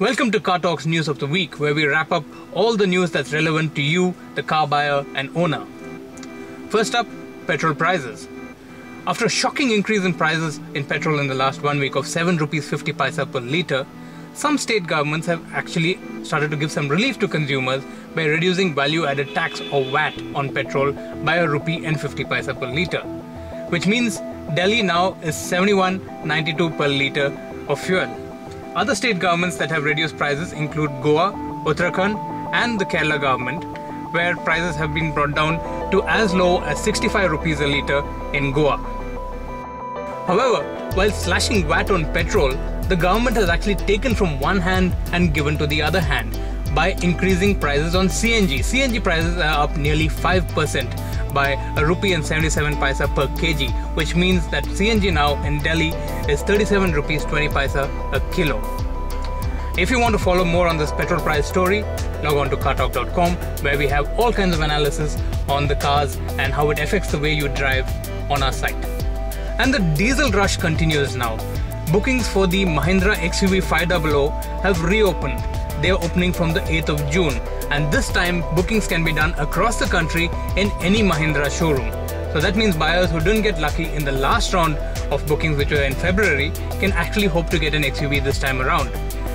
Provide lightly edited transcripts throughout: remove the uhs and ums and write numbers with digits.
Welcome to Car Talks News of the Week, where we wrap up all the news that's relevant to you, the car buyer and owner. First up, petrol prices. After a shocking increase in prices in petrol in the last 1 week of 7 rupees 50 paisa per litre, some state governments have actually started to give some relief to consumers by reducing value-added tax or VAT on petrol by ₹1.50 per litre, which means Delhi now is 71.92 per litre of fuel. Other state governments that have reduced prices include Goa, Uttarakhand and the Kerala government, where prices have been brought down to as low as 65 rupees a litre in Goa. However, while slashing VAT on petrol, the government has actually taken from one hand and given to the other hand by increasing prices on CNG. CNG prices are up nearly 5% by ₹1.77 per kg, which means that CNG now in Delhi is 37 rupees 20 paisa a kilo. If you want to follow more on this petrol price story, log on to cartalk.com, where we have all kinds of analysis on the cars and how it affects the way you drive on our site. And the diesel rush continues now. Bookings for the Mahindra XUV500 have reopened. They are opening from the 8th of June, and this time bookings can be done across the country in any Mahindra showroom. So that means buyers who didn't get lucky in the last round of bookings, which were in February, can actually hope to get an XUV this time around.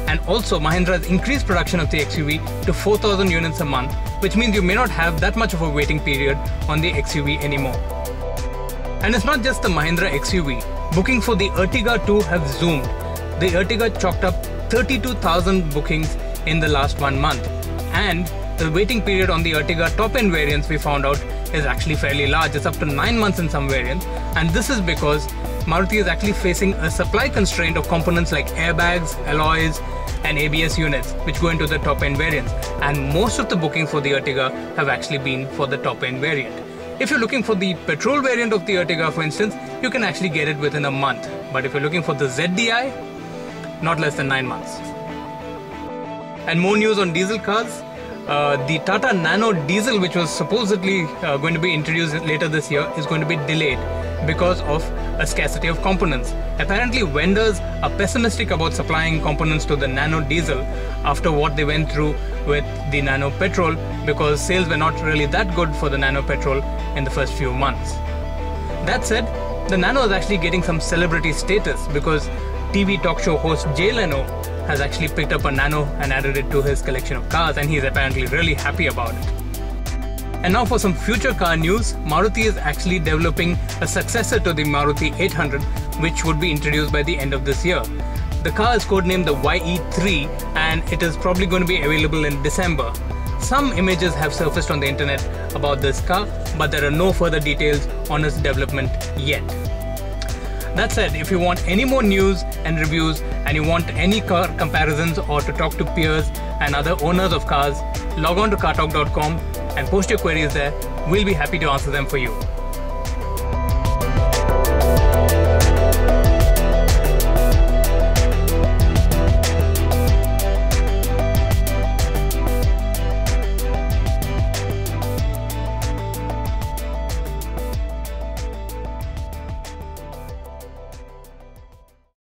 And also Mahindra has increased production of the XUV to 4,000 units a month, which means you may not have that much of a waiting period on the XUV anymore. And it's not just the Mahindra XUV. Bookings for the Ertiga too have zoomed. The Ertiga chalked up 32,000 bookings in the last 1 month. And the waiting period on the Ertiga top-end variants, we found out, is actually fairly large. It's up to 9 months in some variants. And this is because Maruti is actually facing a supply constraint of components like airbags, alloys and ABS units, which go into the top-end variants. And most of the bookings for the Ertiga have actually been for the top-end variant. If you're looking for the petrol variant of the Ertiga, for instance, you can actually get it within a month. But if you're looking for the ZDI, not less than 9 months. And more news on diesel cars. The Tata Nano diesel, which was supposedly going to be introduced later this year, is going to be delayed because of a scarcity of components. Apparently vendors are pessimistic about supplying components to the Nano diesel after what they went through with the Nano petrol, because sales were not really that good for the Nano petrol in the first few months. That said, the Nano is actually getting some celebrity status because TV talk show host Jay Leno has actually picked up a Nano and added it to his collection of cars, and he's apparently really happy about it. And now for some future car news. Maruti is actually developing a successor to the Maruti 800, which would be introduced by the end of this year. The car is codenamed the YE3 and it is probably going to be available in December. Some images have surfaced on the internet about this car, but there are no further details on its development yet. That said, if you want any more news and reviews and you want any car comparisons or to talk to peers and other owners of cars, log on to cartalk.com and post your queries there. We'll be happy to answer them for you.